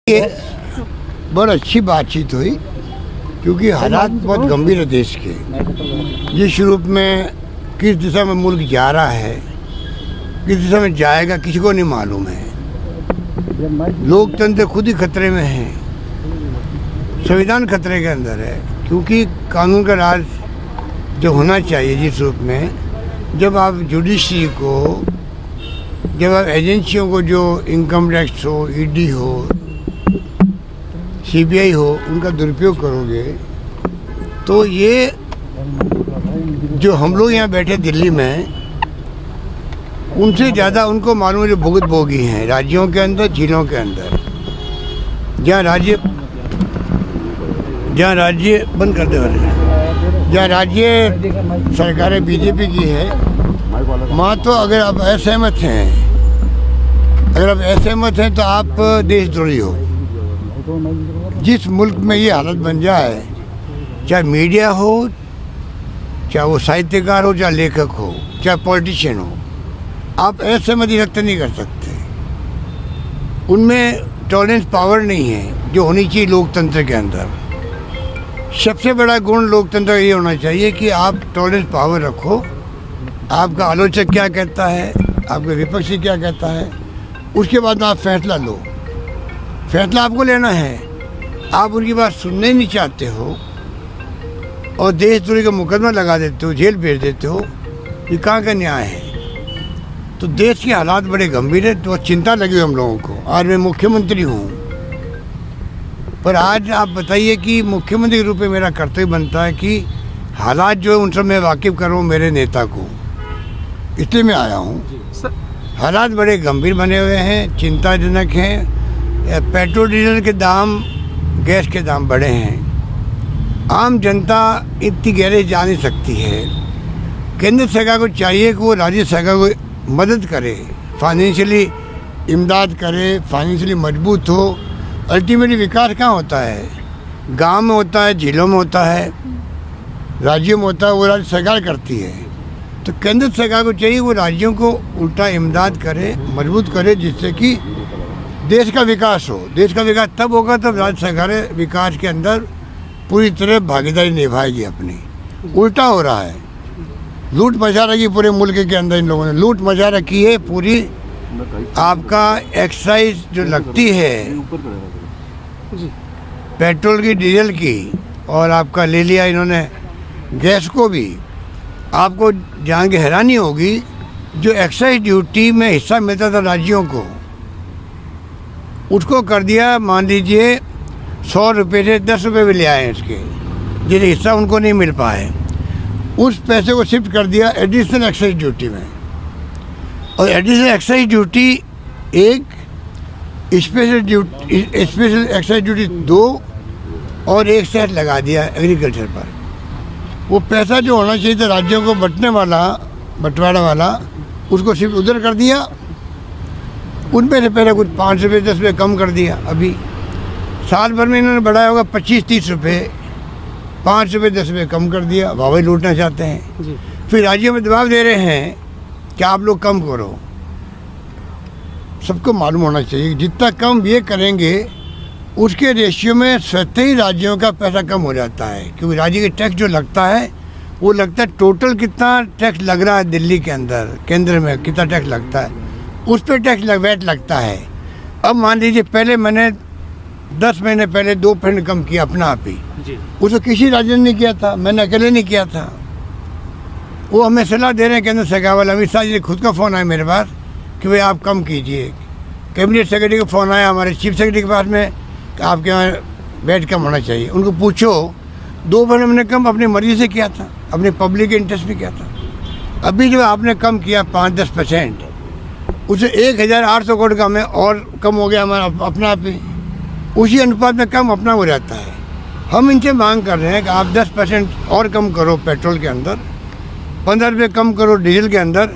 ये बहुत अच्छी बातचीत हुई क्योंकि हालात बहुत गंभीर है देश के। जिस रूप में किस दिशा में मुल्क जा रहा है, किस दिशा में जाएगा, किसी को नहीं मालूम है। लोकतंत्र खुद ही खतरे में है, संविधान खतरे के अंदर है क्योंकि कानून का राज जो होना चाहिए जिस रूप में, जब आप जुडिशरी को, जब आप एजेंसियों को, जो इनकम टैक्स हो, ईडी हो, सीबीआई हो, उनका दुरुपयोग करोगे तो ये जो हम लोग यहाँ बैठे दिल्ली में, उनसे ज़्यादा उनको मालूम है जो भुगत भोगी हैं राज्यों के अंदर, जिलों के अंदर, जहाँ राज्य बंद करते वाले, जहाँ राज्य सरकारें बीजेपी की है, वहाँ तो अगर आप असहमत हैं तो आप देशद्रोही हो। जिस मुल्क में ये हालत बन जाए, चाहे मीडिया हो, चाहे वो साहित्यकार हो, चाहे लेखक हो, चाहे पॉलिटिशियन हो, आप असहमति व्यक्त नहीं कर सकते। उनमें टॉलरेंस पावर नहीं है जो होनी चाहिए लोकतंत्र के अंदर। सबसे बड़ा गुण लोकतंत्र का ये होना चाहिए कि आप टॉलरेंस पावर रखो। आपका आलोचक क्या कहता है, आपके विपक्षी क्या कहता है, उसके बाद आप फैसला लो। फैसला आपको लेना है। आप उनकी बात सुनने नहीं चाहते हो और देशद्रोही का मुकदमा लगा देते हो, जेल भेज देते हो, ये कहाँ का न्याय है। तो देश के हालात बड़े गंभीर है, तो चिंता लगी हम लोगों को। आज मैं मुख्यमंत्री हूँ, पर आज आप बताइए कि मुख्यमंत्री के रूप में मेरा कर्तव्य बनता है कि हालात जो है उनसे मैं वाकिफ करूँ मेरे नेता को, इसलिए मैं आया हूँ। हालात बड़े गंभीर बने हुए हैं, चिंताजनक हैं। पेट्रोल डीजल के दाम, गैस के दाम बढ़े हैं। आम जनता इतनी गहरे जा नहीं सकती है। केंद्र सरकार को चाहिए कि वो राज्य सरकार को मदद करे, फाइनेंशियली इमदाद करे, फाइनेंशियली मजबूत हो। अल्टीमेटली विकास कहाँ होता है? गांव में होता है, जिलों में होता है, राज्यों में होता है, वो राज्य सरकार करती है। तो केंद्र सरकार को चाहिए वो राज्यों को उल्टा इमदाद करे, मजबूत करे, जिससे कि देश का विकास हो। देश का विकास तब होगा तब राज्य सरकारें विकास के अंदर पूरी तरह भागीदारी निभाएगी अपनी। उल्टा हो रहा है, लूट मचा रखी पूरे मुल्क के अंदर। इन लोगों ने लूट मचा रखी है पूरी। आपका एक्साइज जो लगती है पेट्रोल की, डीजल की, और आपका ले लिया इन्होंने गैस को भी। आपको जान के हैरानी होगी, जो एक्साइज ड्यूटी में हिस्सा मिलता था राज्यों को, उसको कर दिया, मान लीजिए 100 रुपये से 10 रुपये भी ले आए इसके, जिसे हिस्सा उनको नहीं मिल पाए। उस पैसे को शिफ्ट कर दिया एडिशनल एक्साइज ड्यूटी में। और एडिशनल एक्साइज ड्यूटी एक, स्पेशल एक्साइज ड्यूटी 2, और एक सेट लगा दिया एग्रीकल्चर पर। वो पैसा जो होना चाहिए था राज्यों को बंटवारा वाला, उसको सिर्फ उधर कर दिया। उनमें से पहले कुछ 5 रुपये 10 रुपये कम कर दिया। अभी साल भर में इन्होंने बढ़ाया होगा 25-30 रुपये, 5 रुपये 10 रुपये कम कर दिया। वाह, लूटना चाहते हैं जी। फिर राज्यों में दबाव दे रहे हैं कि आप लोग कम करो। सबको मालूम होना चाहिए जितना कम ये करेंगे उसके रेशियो में स्वतः ही राज्यों का पैसा कम हो जाता है। क्योंकि राज्य के टैक्स जो लगता है वो लगता है, टोटल कितना टैक्स लग रहा है दिल्ली के अंदर, केंद्र में कितना टैक्स लगता है, उस पर टैक्स वैट लगता है। अब मान लीजिए पहले मैंने 10 महीने पहले 2% कम किया अपना आप ही, उसको किसी राज्य ने नहीं किया था, मैंने अकेले नहीं किया था। वो हमें सलाह दे रहे हैं केंद्र सरकार वाले। अमित शाह जी खुद का फ़ोन आया मेरे पास कि भाई आप कम कीजिए। कैबिनेट सेक्रेटरी का फ़ोन आया हमारे चीफ सेक्रेटरी के पास में कि आपके यहाँ वेट कम होना चाहिए। उनको पूछो, 2% हमने कम अपनी मर्जी से किया था, अपने पब्लिक इंटरेस्ट में किया था। अभी जो आपने कम किया 5-10%, उसे 1800 करोड़ का हमें और कम हो गया हमारा अपना आप ही। उसी अनुपात में कम अपना हो जाता है। हम इनसे मांग कर रहे हैं कि आप 10% और कम करो पेट्रोल के अंदर, 15 रुपये कम करो डीजल के अंदर,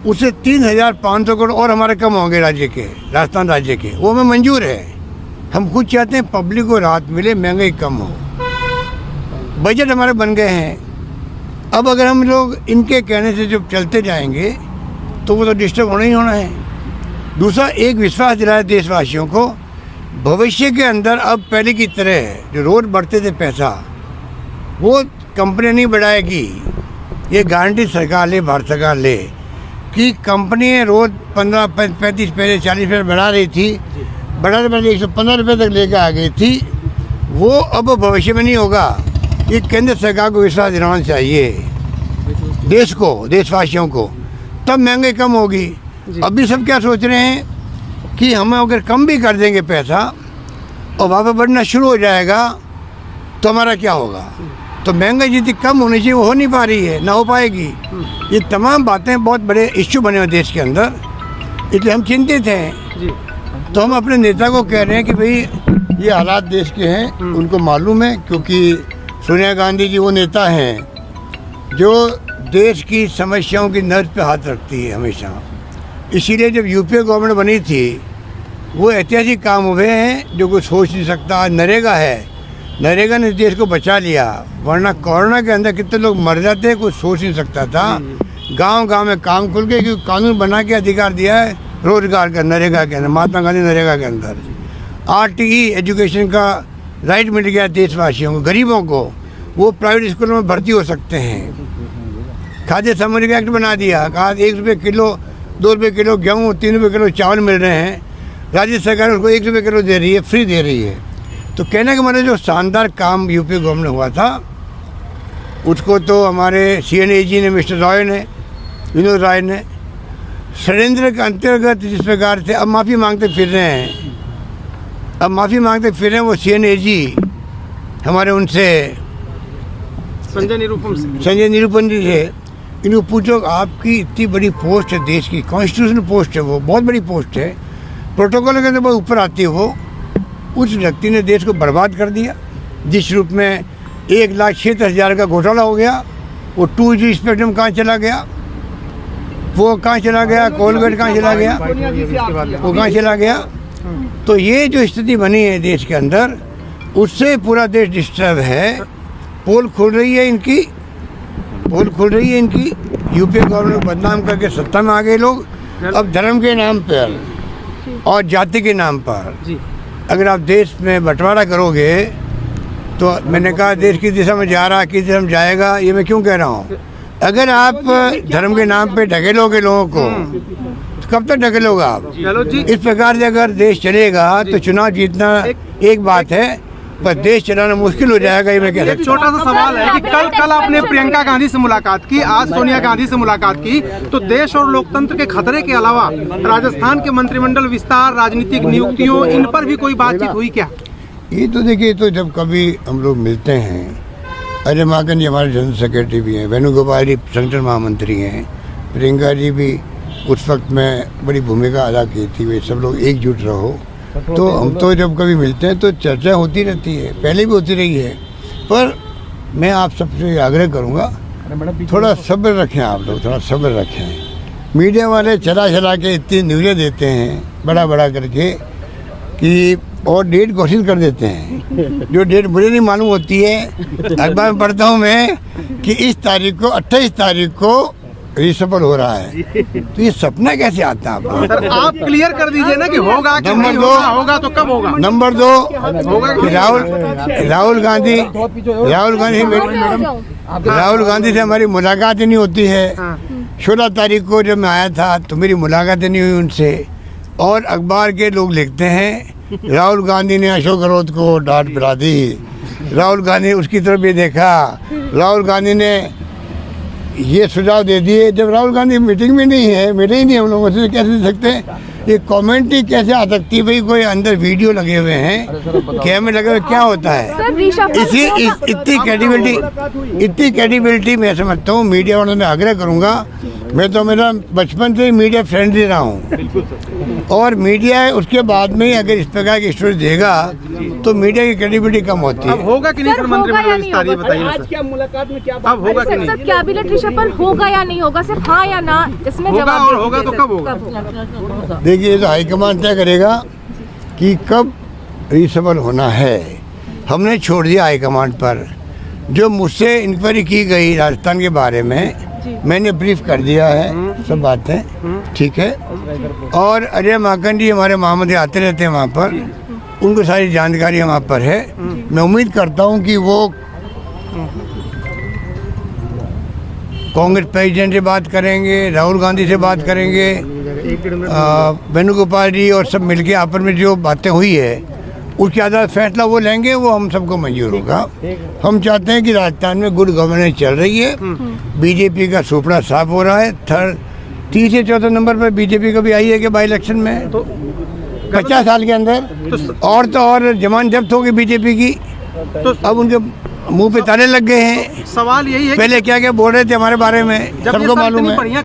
उससे 3500 करोड़ और हमारे कम होंगे राज्य के, राजस्थान राज्य के। वो हमें मंजूर है। हम खुद चाहते हैं पब्लिक को राहत मिले, महंगाई कम हो। बजट हमारे बन गए हैं। अब अगर हम लोग इनके कहने से जो चलते जाएंगे तो वो तो डिस्टर्ब होना ही होना है। दूसरा, एक विश्वास दिलाया देशवासियों को, भविष्य के अंदर अब पहले की तरह जो रोज बढ़ते थे पैसा, वो कंपनी नहीं बढ़ाएगी। ये गारंटी सरकार ले, भारत सरकार ले कि कंपनी रोज 15, 35 पैसे 40 पैसे बढ़ा रही थी, बढ़ाते बढ़ाते 115 रुपये तक लेकर आ गई थी। वो अब भविष्य में नहीं होगा। ये केंद्र सरकार को विश्वास दिलाना चाहिए देश को, देशवासियों को, तब महंगाई कम होगी। अभी सब क्या सोच रहे हैं कि हम अगर कम भी कर देंगे पैसा और वापस बढ़ना शुरू हो जाएगा तो हमारा क्या होगा। तो महंगाई जितनी कम होनी चाहिए वो हो नहीं पा रही है, ना हो पाएगी। ये तमाम बातें बहुत बड़े इश्यू बने हुए देश के अंदर, इसलिए हम चिंतित हैं। तो हम अपने नेता को कह रहे हैं कि भाई ये हालात देश के हैं, उनको मालूम है, क्योंकि सोनिया गांधी जी वो नेता हैं जो देश की समस्याओं की नर्ज पे हाथ रखती है हमेशा। इसीलिए जब यूपीए गवर्नमेंट बनी थी वो ऐतिहासिक काम हुए हैं जो कोई सोच नहीं सकता। आज नरेगा है, नरेगा ने देश को बचा लिया, वरना कोरोना के अंदर कितने लोग मर जाते, कोई सोच नहीं सकता था। गांव-गांव में काम खुल गए क्योंकि कानून बना के अधिकार दिया है रोजगार का, नरेगा के अंदर, महात्मा गांधी नरेगा के अंदर। RTE एजुकेशन का राइट मिल गया देशवासियों को, गरीबों को, वो प्राइवेट स्कूलों में भर्ती हो सकते हैं। खाद्य सामग्री का एक्ट बना दिया, कहा 1 रुपये किलो, 2 रुपये किलो गेहूँ, 3 रुपये किलो चावल मिल रहे हैं। राज्य सरकार उसको 1 रुपये किलो दे रही है, फ्री दे रही है। तो कहने का मतलब जो शानदार काम यूपी गवर्नमेंट हुआ था उसको तो हमारे CNAG ने, मिस्टर रॉय ने, विनोद राय ने षड्यंत्र के अंतर्गत जिस प्रकार से अब माफ़ी मांगते फिर रहे हैं, अब माफ़ी मांगते फिर रहे हैं वो CNAG हमारे उनसे संजय निरूपम जी से। इनको पूछो आपकी इतनी बड़ी पोस्ट है देश की, कॉन्स्टिट्यूशनल पोस्ट है, वो बहुत बड़ी पोस्ट है, प्रोटोकॉल के अंदर बहुत ऊपर आती है वो। उस व्यक्ति ने देश को बर्बाद कर दिया जिस रूप में 1,76,000 का घोटाला हो गया। वो 2G स्पेक्ट्रम कहाँ चला गया, वो कहाँ चला गया, कोलगेट कहाँ चला गया, वो कहाँ चला गया। तो ये जो स्थिति बनी है देश के अंदर, उससे पूरा देश डिस्टर्ब है। पोल खुल रही है इनकी, पोल खुल रही है इनकी। यूपीए गवर्नमेंट को बदनाम करके सत्ता में आ गए लोग। अब धर्म के नाम पर और जाति के नाम पर अगर आप देश में बंटवारा करोगे तो मैंने कहा देश की दिशा में जा रहा, किस दिशा में जाएगा ये मैं क्यों कह रहा हूँ। अगर आप धर्म के नाम पे ढकेलोगे लोगों को तो कब तक ढकेलोगे आप। इस प्रकार से अगर देश चलेगा तो चुनाव जीतना एक बात है, पर देश चलाना मुश्किल हो जाएगा, ये मैं कह रहा हूँ। छोटा सा सवाल है कि कल आपने प्रियंका गांधी से मुलाकात की, आज सोनिया गांधी से मुलाकात की, तो देश और लोकतंत्र के खतरे के अलावा राजस्थान के मंत्रिमंडल विस्तार, राजनीतिक नियुक्तियों, इन पर भी कोई बातचीत हुई क्या? ये तो देखिए, तो जब कभी हम लोग मिलते हैं, अजय माकन जी हमारे जनरल सेक्रेटरी भी हैं, वेणुगोपाल जी संगठन महामंत्री हैं, प्रियंका जी भी उस वक्त में बड़ी भूमिका अदा की थी। वे सब लोग एकजुट रहो। तो हम तो जब कभी मिलते हैं तो चर्चा होती रहती है, पहले भी होती रही है। पर मैं आप सबसे आग्रह करूंगा थोड़ा सब्र रखें, आप लोग थोड़ा सब्र रखें। मीडिया वाले चला चला के इतनी न्यूज़ें देते हैं बड़ा बड़ा करके कि और डेट घोषित कर देते हैं, जो डेट मुझे नहीं मालूम होती है। अखबार में पढ़ता हूँ मैं कि इस तारीख को, 28 तारीख को रिसफल हो रहा है। तो ये सपना कैसे आता है सर? आप क्लियर कर दीजिए ना कि होगा कि नहीं होगा, तो कब होगा? नंबर 2 कि राहुल गांधी से हमारी मुलाकात ही नहीं होती है। 16 तारीख को जब मैं आया था तो मेरी मुलाकात ही नहीं हुई उनसे। और अखबार के लोग लिखते हैं राहुल गांधी ने अशोक गहलोत को डांट पिला दी, राहुल गांधी उसकी तरफ भी देखा, राहुल गांधी ने ये सुझाव दे दिए। जब राहुल गांधी मीटिंग में नहीं है, मिले ही नहीं हम लोगों से, कैसे दे सकते हैं? ये कमेंट ही कैसे आ सकती है? भाई कोई अंदर वीडियो लगे हुए हैं, कैमरे लगे हुए, क्या होता है? इतनी क्रेडिबिलिटी मैं समझता हूँ मीडिया वालों में आग्रह करूँगा। मैं तो मेरा बचपन से मीडिया फ्रेंडली रहा हूँ, और मीडिया उसके बाद में ही अगर इस प्रकार की स्टोरी देगा तो मीडिया की क्रेडिबिलिटी कम होती है। अब होगा कि नहीं सर मंत्रिमंडल विस्तार, ये बताइए आज क्या मुलाकात में क्या अब होगा कि नहीं? कैबिनेट रिशफल होगा या नहीं होगा, सिर्फ हाँ या ना इसमें जवाब होगा, और होगा तो कब होगा? देखिए, तो हाईकमान तय करेगा कि कब रिशफल होना है। हमने छोड़ दिया हाईकमान पर। जो मुझसे इंक्वायरी की गई राजस्थान के बारे में, मैंने ब्रीफ कर दिया है, सब बातें ठीक है। और अजय माकन जी हमारे महामंत्री आते रहते हैं वहाँ पर, उनको सारी जानकारी हमारे पर है। मैं उम्मीद करता हूँ कि वो कांग्रेस प्रेसिडेंट से बात करेंगे, राहुल गांधी से बात करेंगे, वेणुगोपाल जी और सब मिलके आपस में जो बातें हुई है उसके आधार फैसला वो लेंगे, वो हम सबको मंजूर होगा। हम चाहते हैं कि राजस्थान में गुड गवर्नेंस चल रही है, बीजेपी का सुपड़ा साफ हो रहा है। 3 से 4 नंबर पर बीजेपी का भी आई है कि बाई इलेक्शन में तो 50 साल के अंदर और जमान जब्त होगी बीजेपी की। तो अब उनके मुंह पे ताले लग गए हैं। सवाल यही है कि पहले क्या क्या बोल रहे थे हमारे बारे में जब ये सबको सब मालूम इतनी है। बढ़िया